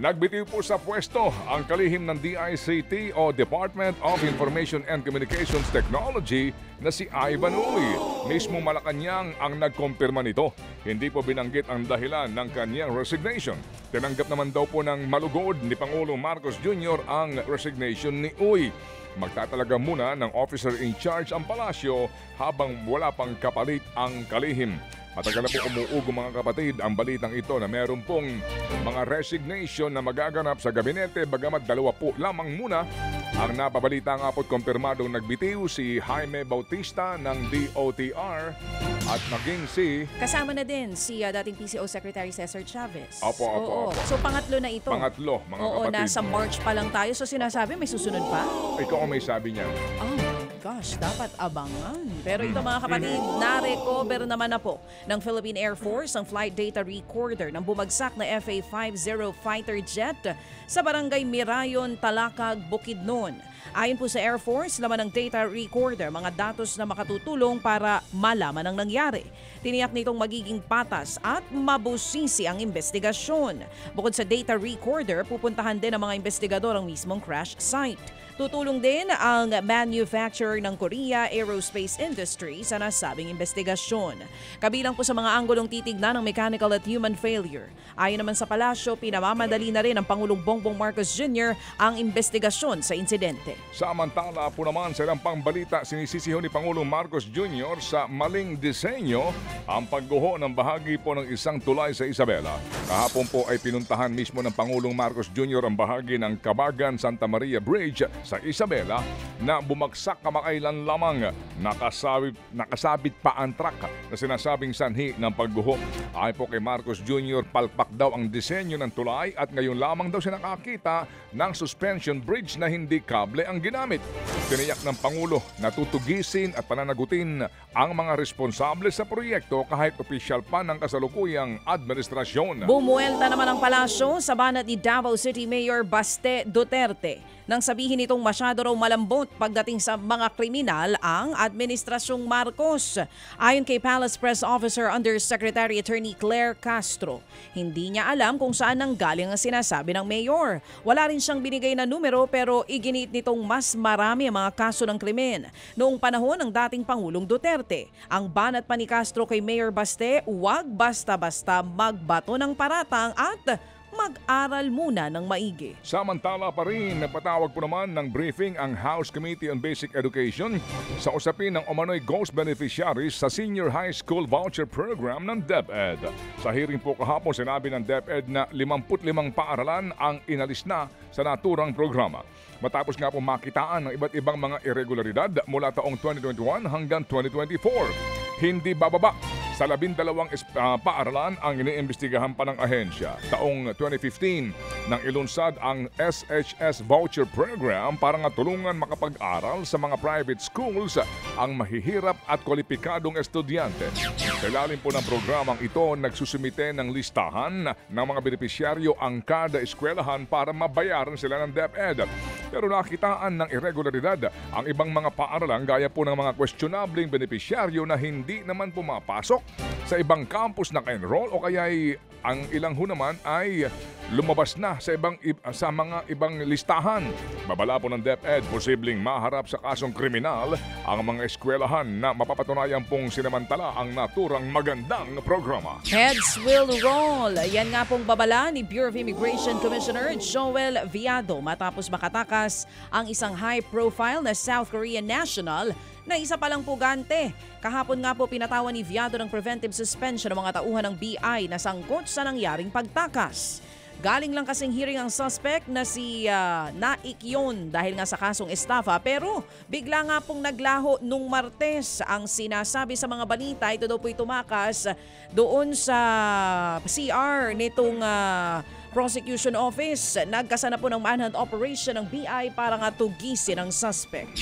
Nagbitiw po sa pwesto ang kalihim ng DICT o Department of Information and Communications Technology na si Ivan Uy. Mismo Malacanang ang nagkumpirma nito. Hindi po binanggit ang dahilan ng kanyang resignation. Tinanggap naman daw po ng malugod ni Pangulong Marcos Jr. ang resignation ni Uy. Magtatalaga muna ng officer in charge ang palasyo habang wala pang kapalit ang kalihim. Matagal na po umuugo mga kapatid ang balitang ito na meron pong mga resignation na magaganap sa gabinete bagamat 2 po lamang muna. Ang napabalita nga po't kumpirmadong nagbitiw si Jaime Bautista ng DOTR at maging si... Kasama na din si dating PCO Secretary Cesar Chavez. Opo. So pangatlo na ito. Pangatlo, mga Oo, kapatid. nasa March pa lang tayo. So sinasabi may susunod pa? Ikaw ang may sabi niya. Oh my gosh, dapat abangan. Pero ito mga kapatid, na-recover naman na po ng Philippine Air Force ang flight data recorder ng bumagsak na FA-50 fighter jet sa barangay Mirayon, Talakag, Bukidnon. Ayon po sa Air Force, laman ng data recorder mga datos na makatutulong para malaman ang nangyari. Tiniyak nitong magiging patas at mabusisi ang investigasyon. Bukod sa data recorder, pupuntahan din ng mga investigador ang mismong crash site. Tutulong din ang manufacturer ng Korea Aerospace Industry sa nasabing investigasyon. Kabilang po sa mga anggulong titignan ng mechanical at human failure. Ayon naman sa palasyo, pinamamadali na rin ng Pangulong Bongbong Marcos Jr. ang investigasyon sa insidente. Samantala po naman sa ilang pangbalita, sinisisiho ni Pangulong Marcos Jr. sa maling disenyo ang pagguho ng bahagi po ng isang tulay sa Isabela. Kahapon po ay pinuntahan mismo ng Pangulong Marcos Jr. ang bahagi ng Cabagan-Santa Maria Bridge sa Isabela na bumagsak kamakailan lamang. Nakasabit pa ang truck na sinasabing sanhi ng pagguho. Ayon po kay Marcos Jr., palpak daw ang disenyo ng tulay at ngayon lamang daw siya nakakita ng suspension bridge na hindi kable ang ginamit. Tiniyak ng Pangulo na tutugisin at pananagutin ang mga responsable sa proyekto kahit opisyal pa ng kasalukuyang administrasyon. Bumuelta naman ang palasyo sa banat ni Davao City Mayor Baste Duterte nang sabihin nitong masyado raw malambot pagdating sa mga kriminal ang Administrasyong Marcos. Ayon kay Palace Press Officer Undersecretary Attorney Claire Castro, hindi niya alam kung saan nanggaling ang sinasabi ng mayor. Wala rin siyang binigay na numero pero iginiit nitong mas marami ang mga kaso ng krimen noong panahon ng dating Pangulong Duterte. Ang banat pa ni Castro kay Mayor Baste, huwag basta-basta magbato ng paratang at mag-aral muna ng maigi. Samantala pa rin, napatawag po naman ng briefing ang House Committee on Basic Education sa usapin ng umano'y ghost beneficiaries sa Senior High School Voucher Program ng DepEd. Sa hearing po kahapon, sinabi ng DepEd na 55 paaralan ang inalis na sa naturang programa. Matapos nga po makitaan ng iba't ibang mga irregularidad mula taong 2021 hanggang 2024. Hindi bababa sa 12 paaralan ang iniimbestigahan pa ng ahensya. Taong 2015 nang ilunsad ang SHS Voucher Program para nga tulungan makapag-aral sa mga private schools ang mahihirap at kwalipikadong estudyante. Sa ilalim po ng programang ito, nagsusumite ng listahan ng mga benepisyaryo ang kada eskwelahan para mabayaran sila ng DepEd. Pero nakitaan ng irregularidad ang ibang mga paaralan gaya po ng mga questionabling benepisyaryo na hindi naman pumapasok sa ibang campus na ka-enroll o kaya ang ilang ho naman ay lumabas na sa mga ibang listahan. Babala po ng DepEd, posibleng maharap sa kasong kriminal ang mga eskwelahan na mapapatunayan pong sinamantala ang naturang magandang programa. Heads will roll. Yan nga pong babala ni Bureau of Immigration Commissioner Joel Viado matapos makatakas ang isang high-profile na South Korean national na isa palang pugante. Kahapon nga po pinatawan ni Viado ng preventive suspension ng mga tauhan ng BI na sangkot sa nangyaring pagtakas. Galing lang kasing hearing ang suspect na si Naikyon dahil nga sa kasong estafa pero bigla nga pong naglaho nung Martes. Ang sinasabi sa mga balita, ito daw po'y tumakas doon sa CR nitong Prosecution Office. Nagkasana po ng manhunt operation ng BI para nga tugisin ang suspect.